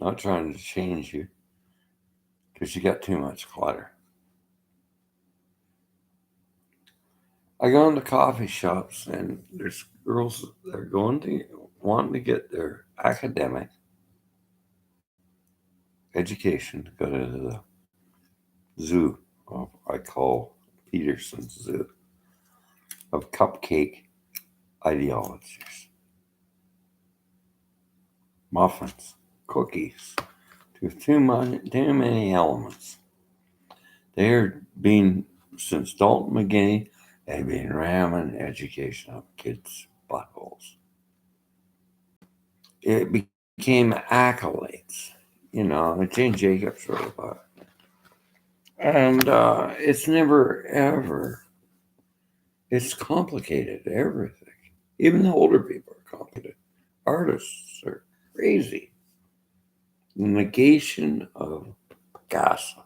Not trying to change you, because you got too much clutter. I go into coffee shops and there's girls that are wanting to get their academic education to go to the zoo of, I call Peterson's Zoo, of cupcake ideologies, muffins, cookies, too many elements. They're being, since Dalton McGinney, they've been ramming education up kids' buttholes. It became accolades, Jane Jacobs wrote about it. And it's never, ever, it's complicated, everything. Even the older people are complicated. Artists are crazy. The negation of Picasso.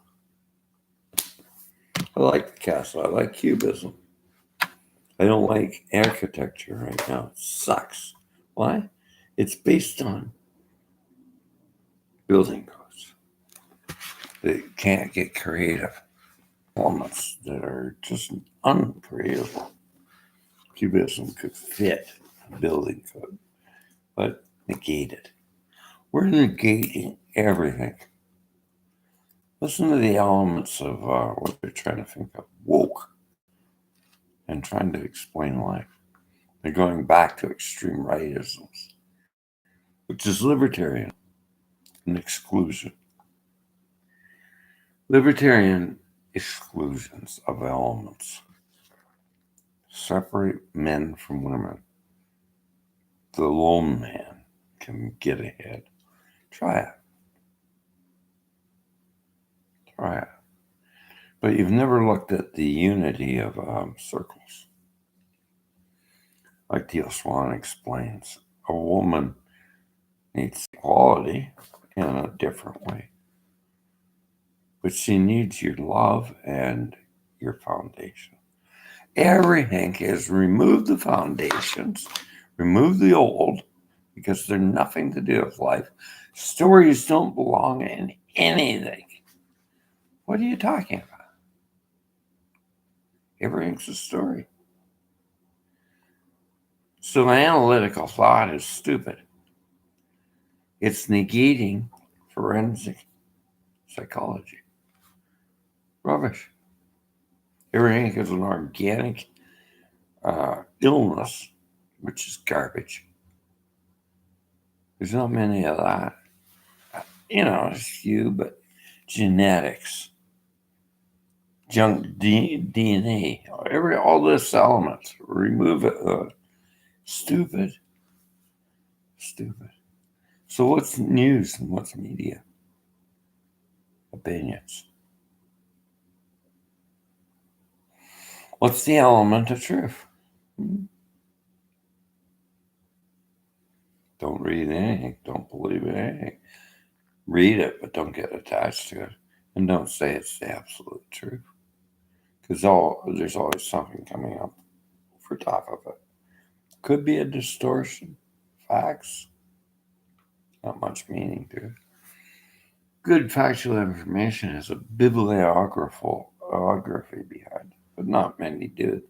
I like Picasso. I like Cubism. I don't like architecture right now. It sucks. Why? It's based on building codes. They can't get creative elements that are just uncreatable. Cubism could fit a building code, but negate it. We're negating everything. Listen to the elements of what they're trying to think of. Woke. And trying to explain life. They're going back to extreme rightisms, which is libertarian and exclusion. Libertarian exclusions of elements separate men from women. The lone man can get ahead. Try it. Try it. But you've never looked at the unity of circles. Like Teal Swan explains, a woman needs equality in a different way. But she needs your love and your foundation. Everything is remove the foundations, remove the old, because they're nothing to do with life. Stories don't belong in anything. What are you talking about? Everything's a story. So analytical thought is stupid. It's negating forensic psychology. Rubbish. Everything is an organic illness, which is garbage. There's not many of that. There's few, but genetics, junk DNA, all this elements, remove it. Stupid. So what's news and what's media? Opinions. What's the element of truth? Don't read anything. Don't believe in anything. Read it, but don't get attached to it. And don't say it's the absolute truth. Because there's always something coming up for top of it. Could be a distortion. Facts. Not much meaning to it. Good factual information has a bibliography behind it, but not many do.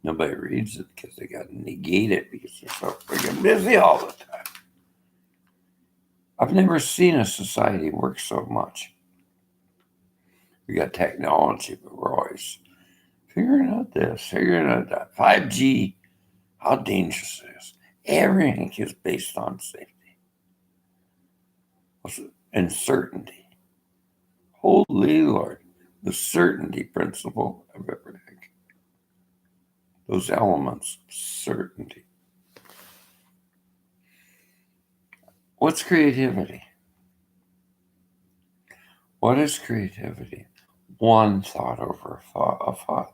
Nobody reads it because they got to negate it because they're so freaking busy all the time. I've never seen a society work so much. We got technology, but we're always figuring out this, figuring out that. 5G, how dangerous it is. Everything is based on safety and certainty. Holy Lord, the certainty principle of everything. Those elements, certainty. What's creativity? What is creativity? One thought over a thought.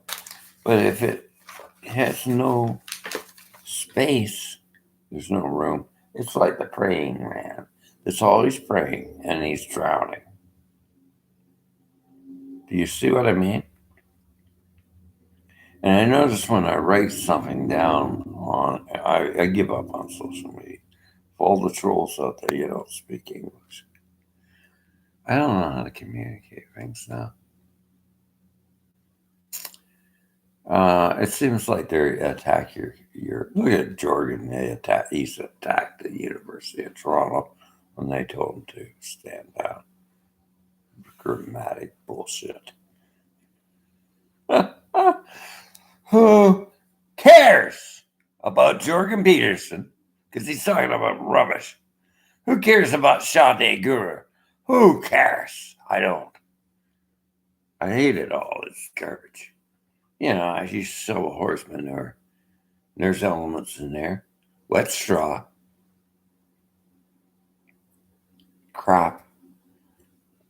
But if it has no space, there's no room. It's like the praying man that's always praying and he's drowning. Do you see what I mean? And I notice when I write something down I give up on social media. For all the trolls out there, you don't speak English. I don't know how to communicate things now. It seems like they attack your. Look at Jordan. He's attacked the University of Toronto when they told him to stand down. Grammatic bullshit. Who cares about Jordan Peterson? Because he's talking about rubbish. Who cares about Sade Guru? Who cares? I don't. I hate it all. It's garbage. I used to sell a horse manure. There's elements in there. Wet straw, crop,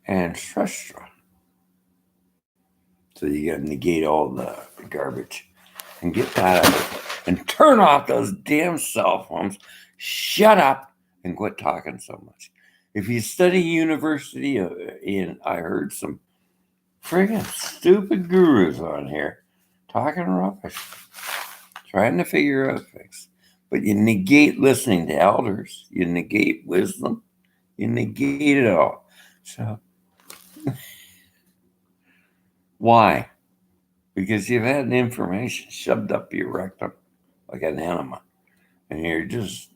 and fresh straw. So you got to negate all the garbage and get that out and turn off those damn cell phones. Shut up and quit talking so much. If you study university, I heard some friggin' stupid gurus on here talking rubbish, trying to figure out things. But you negate listening to elders, you negate wisdom, you negate it all. So, why? Because you've had information shoved up your rectum like an enema. And you're just,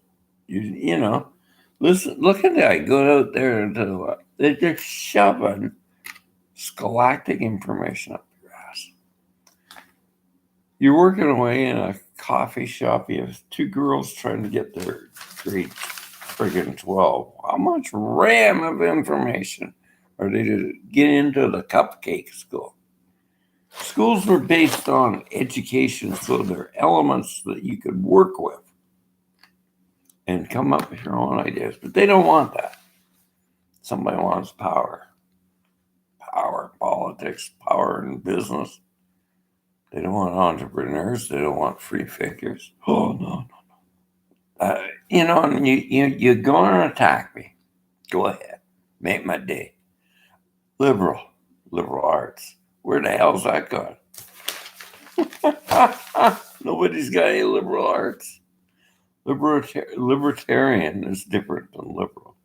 listen, look at that. Go out there and they're shoving scholastic information up your ass. You're working away in a coffee shop. You have two girls trying to get their grade friggin' 12. How much RAM of information are they to get into the cupcake school? Schools were based on education, so they're elements that you could work with and come up with your own ideas. But they don't want that. Somebody wants power. Power in politics, power in business. They don't want entrepreneurs. They don't want free thinkers. Oh, no. And you're going to attack me. Go ahead. Make my day. Liberal arts. Where the hell's that gone? Nobody's got any liberal arts. Libertarian is different than liberal.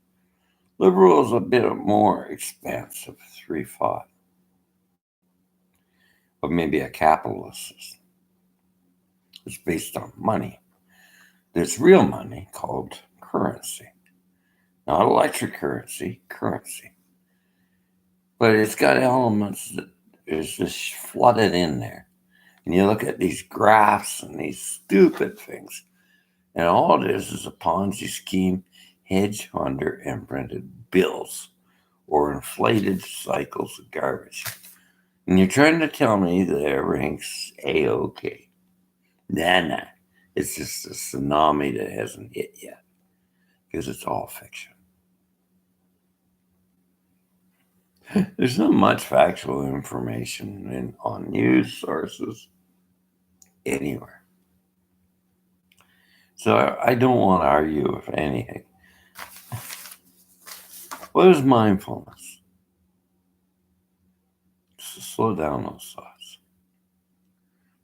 Liberal is a bit more expansive thought of maybe a capitalist system. It's based on money. There's real money called currency. Not electric currency. But it's got elements that is just flooded in there. And you look at these graphs and these stupid things, and all it is a Ponzi scheme, hedge funder, and printed bills or inflated cycles of garbage. And you're trying to tell me that everything's A-OK. Nah. It's just a tsunami that hasn't hit yet because it's all fiction. There's not much factual information on news sources anywhere. So I don't want to argue with anything. What is mindfulness? Just to slow down those thoughts.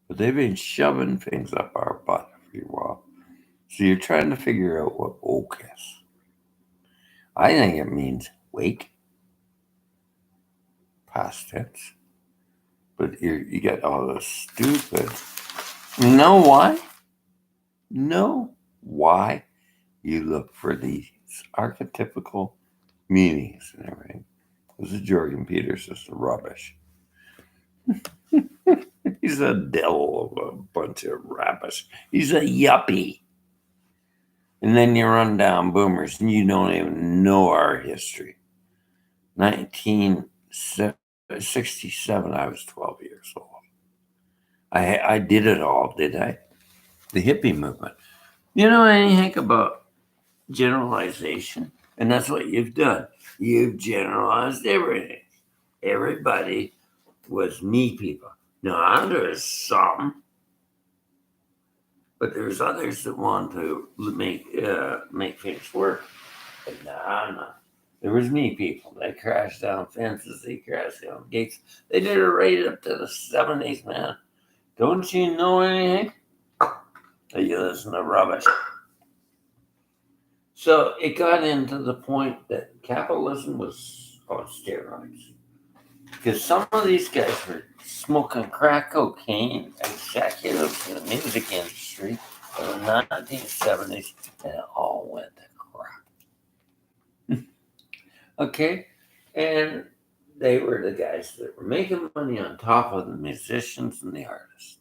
But they've been shoving things up our butt for a while. So you're trying to figure out what oak is. I think it means wake, past tense. But you get all those stupid. Know why you look for these archetypical meanings and everything. This is Jordan Peterson's rubbish. He's a devil of a bunch of rubbish. He's a yuppie. And then you run down boomers and you don't even know our history. 1967, I was 12 years old. I did it all, did I? The hippie movement. You know anything about generalization? And that's what you've done. You've generalized everything. Everybody was me people. No, there's some, but there's others that want to make things work. But no. There was me people. They crashed down fences. They crashed down gates. They did it right up to the 70s, man. Don't you know anything? You listen to rubbish. So it got into the point that capitalism was on steroids. Because some of these guys were smoking crack cocaine, executives in the music industry in the 1970s, and it all went to crap. Okay? And they were the guys that were making money on top of the musicians and the artists.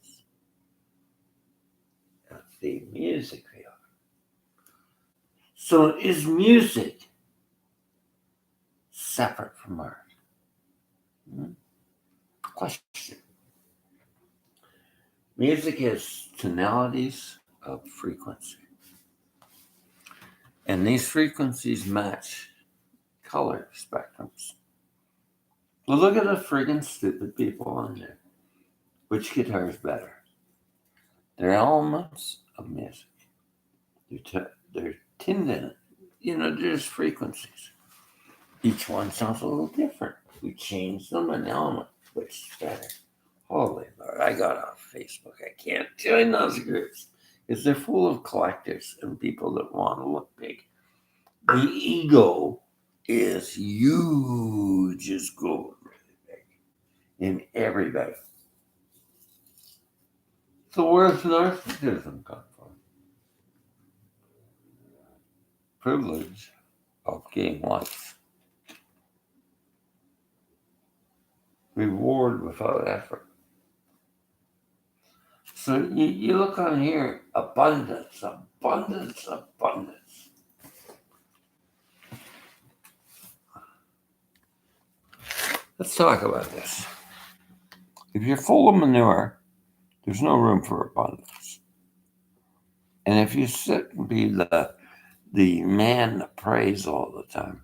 The music field. So is music separate from art? Question. Music has tonalities of frequency. And these frequencies match color spectrums. Well, look at the friggin' stupid people on there. Which guitar is better? They're elements of music. They're tinned in it. There's frequencies. Each one sounds a little different. We change them an element. Which is better? Holy Lord, I got off Facebook. I can't join those groups because they're full of collectors and people that want to look big. The ego is huge, is glowing really big in everybody. So where's narcissism come from? Privilege of getting life. Reward without effort. So you look on here, abundance, abundance, abundance. Let's talk about this. If you're full of manure, there's no room for abundance. And if you sit and be the man that prays all the time,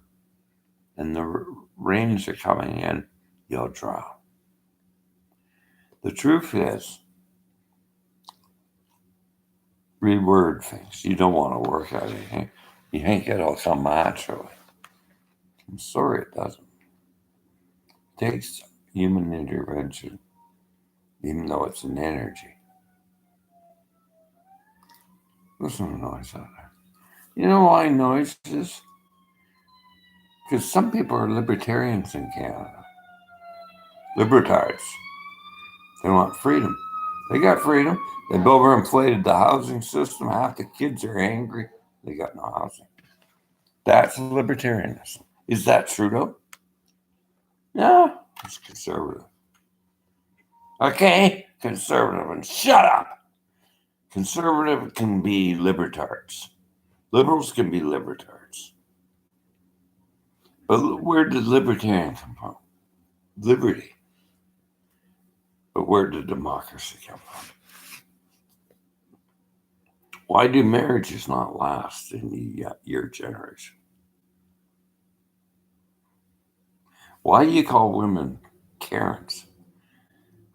and the rains are coming in, you'll drown. The truth is, reword things. You don't want to work at anything. You think it'll come naturally. I'm sorry it doesn't. It takes human intervention, even though it's an energy. Listen to noise out there. You know why noise is? Because some people are libertarians in Canada. Libertards. They want freedom. They got freedom. They've overinflated the housing system. Half the kids are angry. They got no housing. That's libertarianism. Is that Trudeau? No, it's conservative. Okay, conservative, and shut up. Conservative can be libertards. Liberals can be libertards. But where did libertarian come from? Liberty. But where did democracy come from? Why do marriages not last in your generation? Why do you call women Karens?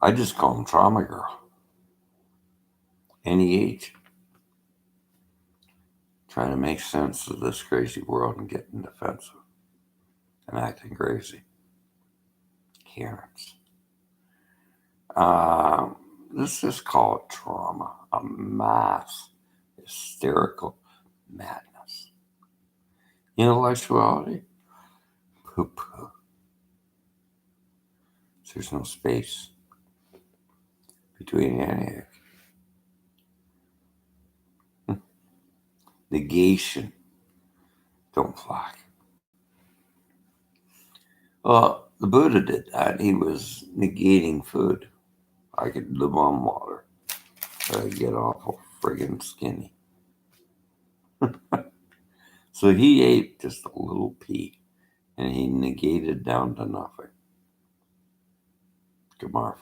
I just call them trauma girl. Any age. Trying to make sense of this crazy world and getting defensive and acting crazy. Karens. Let's just call it trauma. A mass hysterical madness. Intellectuality? Poo-poo. There's no space between any. Negation. Don't fly. Well, the Buddha did that. He was negating food. I could live on water. But I get awful friggin' skinny. So he ate just a little pea. And he negated down to nothing. Kamar.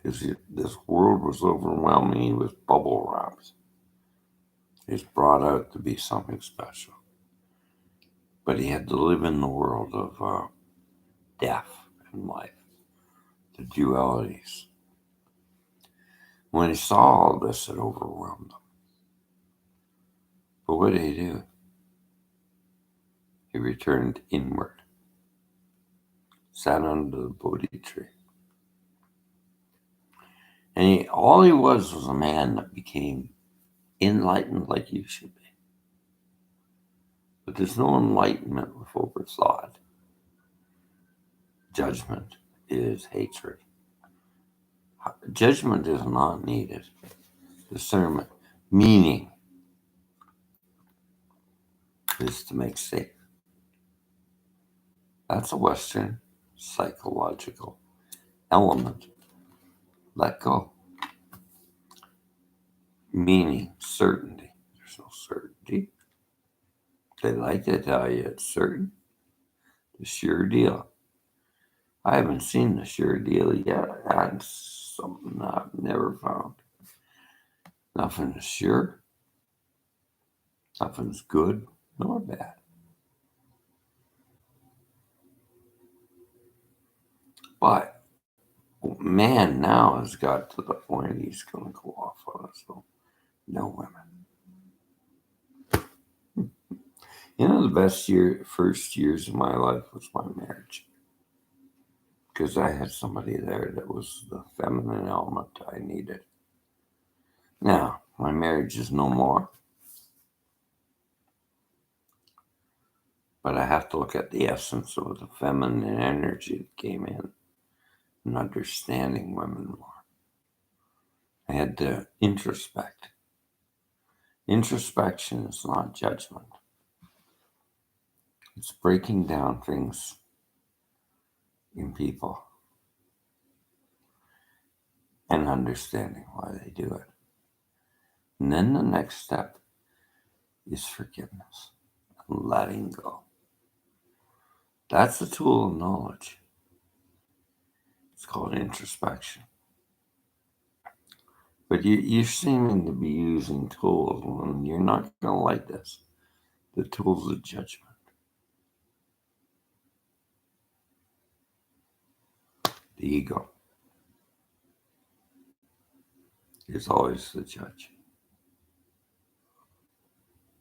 Because this world was overwhelming with bubble wraps. He's brought out to be something special. But he had to live in the world of death and life, the dualities. When he saw all this, it overwhelmed him. But what did he do? He returned inward, sat under the Bodhi tree. And all he was a man that became enlightened like you should be. But there's no enlightenment with overthought. Judgment is hatred. Judgment is not needed. Discernment, meaning, is to make safe. That's a Western psychological element. Let go. Meaning, certainty. There's no certainty. They like to tell you it's certain. The sure deal. I haven't seen the sure deal yet. That's something I've never found. Nothing is sure. Nothing's good nor bad. But man now has got to the point he's going to go off on us. So no women. You know, the first years of my life was my marriage. Because I had somebody there that was the feminine element I needed. Now, my marriage is no more. But I have to look at the essence of the feminine energy that came in and understanding women more. I had to introspect. Introspection is not judgment. It's breaking down things in people and understanding why they do it. And then the next step is forgiveness and letting go. That's the tool of knowledge. It's called introspection. But you're seeming to be using tools, and you're not going to like this. The tools of judgment. The ego is always the judge.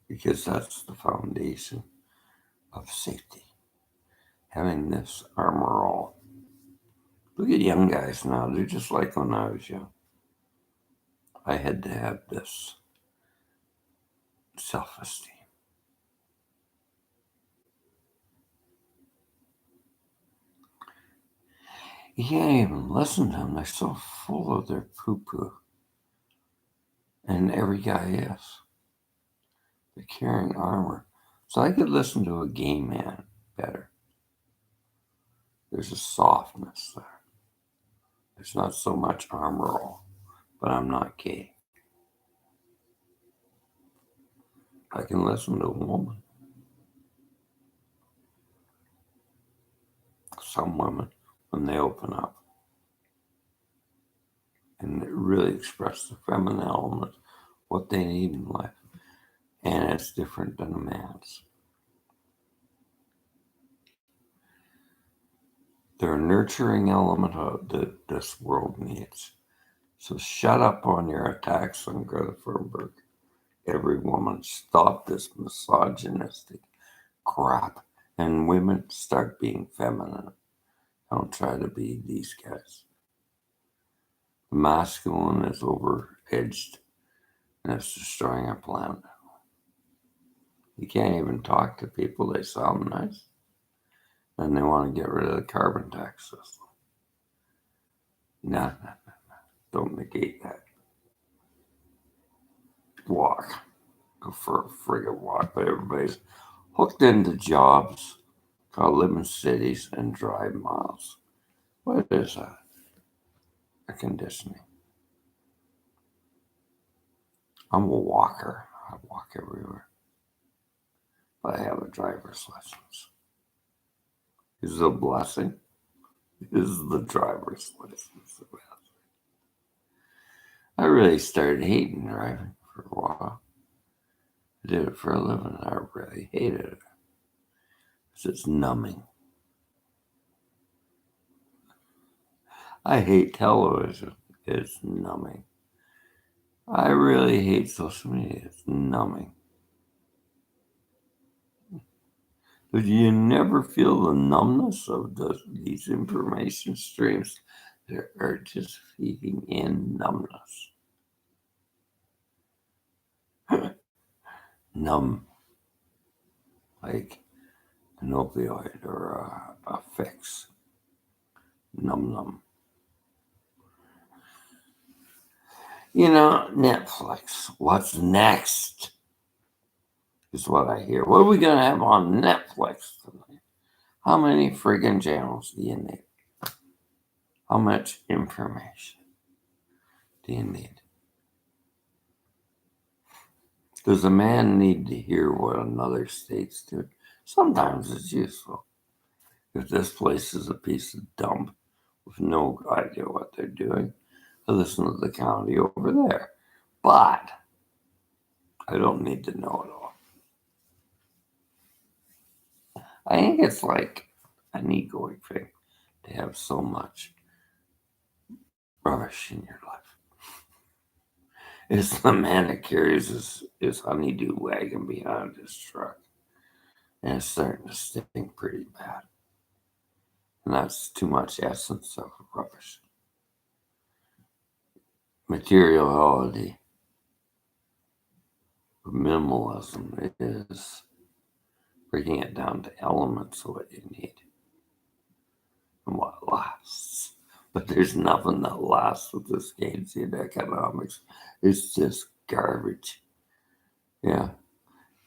Because that's the foundation of safety. Having this armor all. Look at young guys now. They're just like when I was young. I had to have this self-esteem. You can't even listen to them. They're so full of their poo-poo. And every guy is. They're carrying armor. So I could listen to a gay man better. There's a softness there. There's not so much armor all, but I'm not gay. I can listen to a woman. Some women, when they open up and they really express the feminine element, what they need in life. And it's different than a man's. They're a nurturing element that this world needs. So shut up on your attacks on Greta Thunberg. Every woman, stop this misogynistic crap. And women, start being feminine. Don't try to be these guys. The masculine is over-edged and it's destroying our planet. You can't even talk to people. They sound nice. And they want to get rid of the carbon tax system. No. Don't negate that. Walk. Go for a friggin' walk. But everybody's hooked into jobs, gotta live in cities and drive miles. What is that? A conditioning. I'm a walker. I walk everywhere. But I have a driver's license. Is it a blessing? Is the driver's license a blessing? I really started hating driving for a while. I did it for a living. I really hated it. It's numbing. I hate television. It's numbing. I really hate social media. It's numbing. But you never feel the numbness of these information streams that are just feeding in numbness. Numb. Like an opioid or a fix. Num num. You know, Netflix. What's next? Is what I hear. What are we going to have on Netflix tonight? How many friggin' channels do you need? How much information do you need? Does a man need to hear what another state's doing? Sometimes it's useful. If this place is a piece of dump with no idea what they're doing, I listen to the county over there. But I don't need to know it all. I think it's like an egoic thing to have so much rubbish in your life. It's the man that carries his honeydew wagon behind his truck. And it's starting to stink pretty bad. And that's too much essence of rubbish. Materiality, minimalism is breaking it down to elements of what you need and what lasts. But there's nothing that lasts with this Keynesian economics. It's just garbage. Yeah.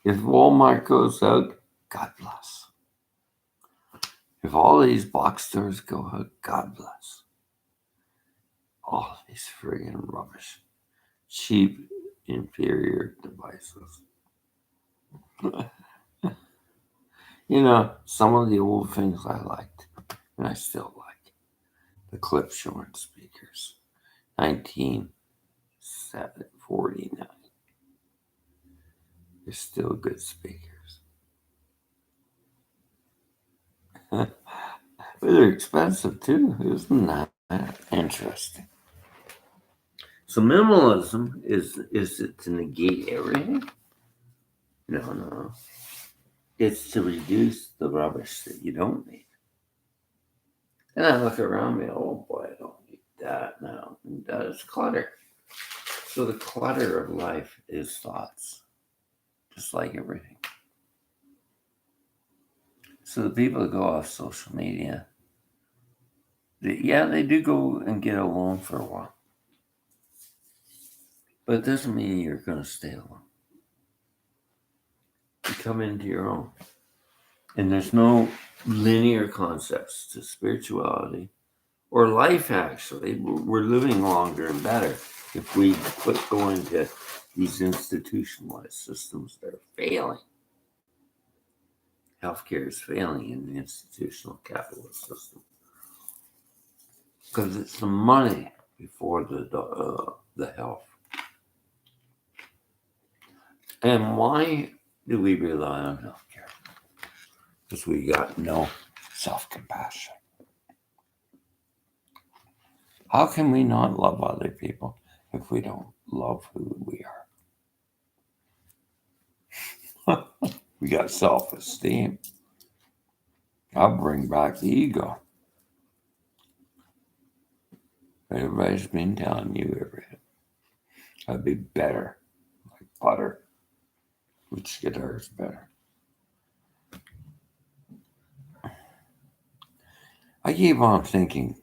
If Walmart goes out, God bless. If all these box stores go out, God bless. All these friggin' rubbish. Cheap, inferior devices. You know, some of the old things I liked, and I still like. The clip showing speakers. 1949. They're still good speakers. But they're expensive too. Isn't that interesting? So minimalism is it to negate everything? No. It's to reduce the rubbish that you don't need. And I look around me, oh boy, I don't need that now. And that is clutter. So the clutter of life is thoughts, just like everything. So the people that go off social media, they do go and get alone for a while. But it doesn't mean you're going to stay alone. You come into your own. And there's no linear concepts to spirituality or life, actually. We're living longer and better if we quit going to these institutionalized systems that are failing. Healthcare is failing in the institutional capitalist system because it's the money before the health. And why do we rely on healthcare? Because we got no self-compassion. How can we not love other people if we don't love who we are? We got self-esteem. I'll bring back the ego. Everybody's been telling you everything. I'd be better, like butter. Which guitar is better? I keep on thinking,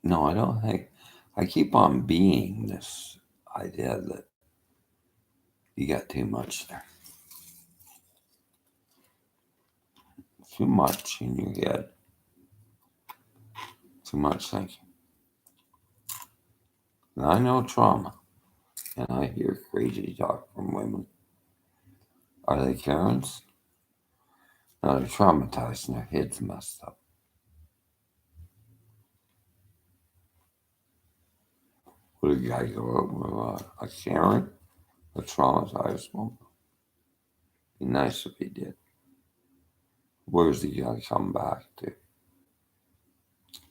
no, I don't think, I keep on being this idea that you got too much there. Too much in your head. Too much thinking. And I know trauma. And I hear crazy talk from women. Are they Karens? No, they're traumatized and their head's messed up. Would a guy go out with a Karen? A traumatized woman? Be nice if he did. Where's he gonna come back to?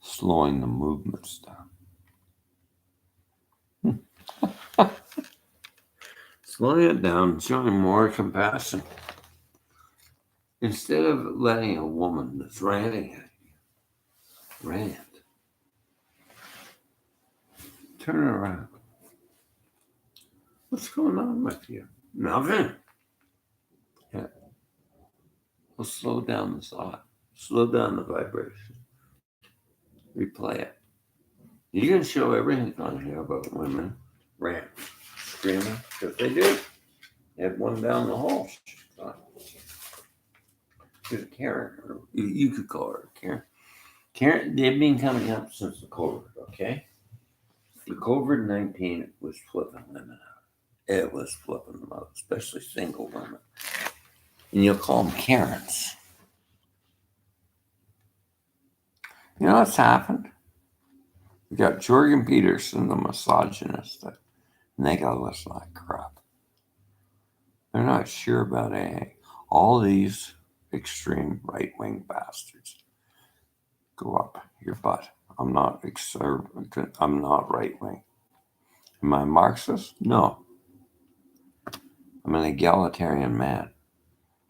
Slowing the movements down. Slowing it down, showing more compassion. Instead of letting a woman that's ranting at you rant, turn around. What's going on with you? Nothing. Yeah. Well, slow down the thought. Slow down the vibration. replay it. You can show everything on here about women rant, screaming, because they do. They had one down the hall. She's Karen. Or you could call her Karen. Karen, they've been coming up since the COVID, okay? The COVID-19 was flipping women out. It was flipping them out, especially single women. And you'll call them Karens. You know what's happened? You got Jordan Peterson, the misogynist, and they got to listen to that crap. They're not sure about anything. All these extreme right-wing bastards go up your butt. I'm not I'm not right-wing. Am I Marxist? No. I'm an egalitarian man.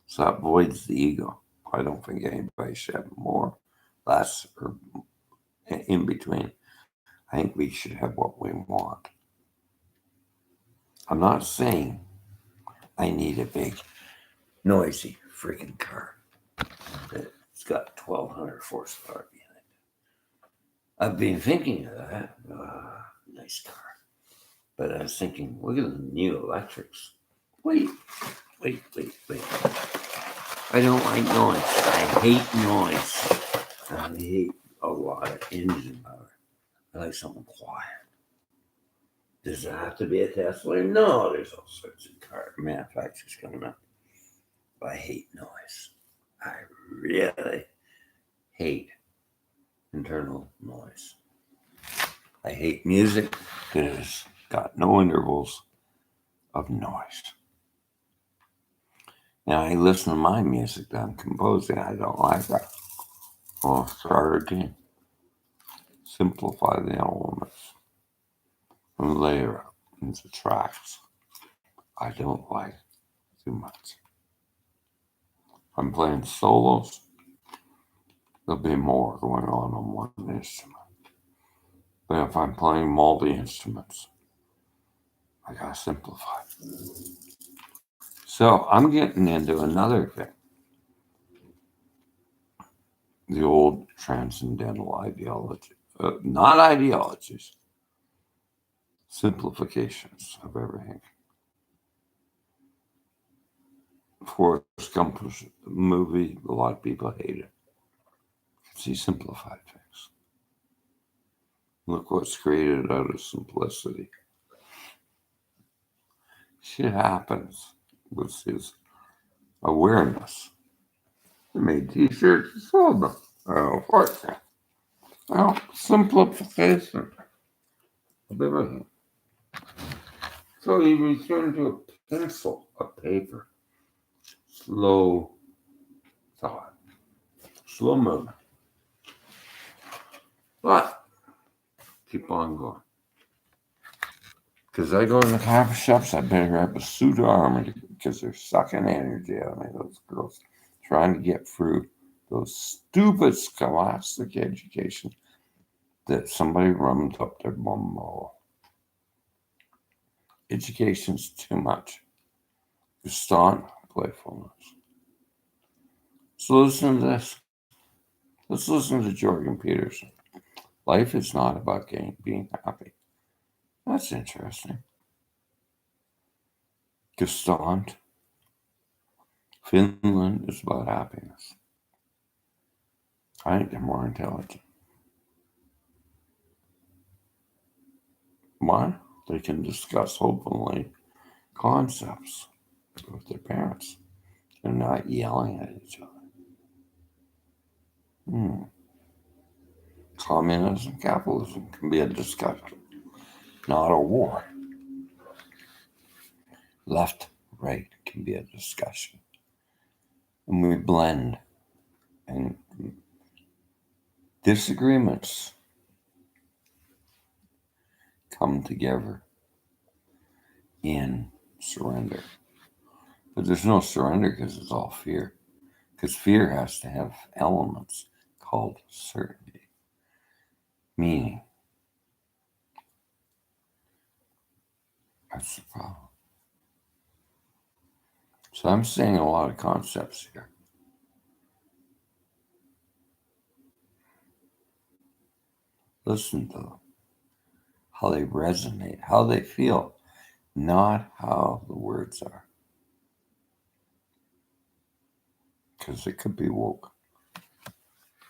So that voids the ego. I don't think anybody should have more, less, or in between. I think we should have what we want. I'm not saying I need a big, noisy freaking car that's got 1,200 horsepower behind it. I've been thinking of that. Nice car. But I was thinking, look at the new electrics. Wait. I don't like noise. I hate noise. I hate a lot of engine power. I like something quiet. Does it have to be a Tesla? No, there's all sorts of car manufacturers coming up. But I hate noise. I really hate internal noise. I hate music that has got no intervals of noise. Now I listen to my music that I'm composing. I don't like that. I'll start again. Simplify the elements and layer up into tracks. I don't like too much. I'm playing solos. There'll be more going on one instrument. But if I'm playing multi-instruments, I gotta simplify. So I'm getting into another thing. The old transcendental ideology. Not ideologies. Simplifications of everything. Forrest Gump was a movie, a lot of people hate it. Because he simplified things. Look what's created out of simplicity. Shit happens with his awareness. He made t-shirts and sold them. Oh, fortune. Well, simplification of everything. So he returned to a pencil, a paper. Slow thought. Slow movement. But keep on going. Because I go to the coffee shops, I better have a suit of armor because they're sucking energy out of me, those girls, trying to get through those stupid scholastic education that somebody rummed up their bum hole. Education's too much. Distant playfulness. So listen to this. Let's listen to Jordan Peterson. Life is not about being happy. That's interesting. Gestant. Finland is about happiness. I think they're more intelligent. Why? They can discuss openly concepts with their parents. They're not yelling at each other. Communism, capitalism can be a discussion, not a war. Left, right can be a discussion. And we blend. And disagreements come together in surrender. But there's no surrender because it's all fear. Because fear has to have elements called certainty, meaning. That's the problem. So I'm saying a lot of concepts here. Listen to them, how they resonate, how they feel, not how the words are. Because it could be woke.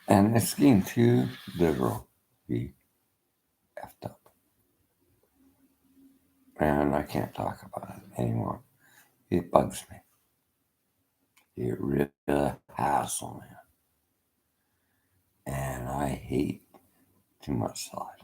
And it's getting too literal, be effed up. And I can't talk about it anymore. It bugs me. It really hassles me. And I hate too much thought.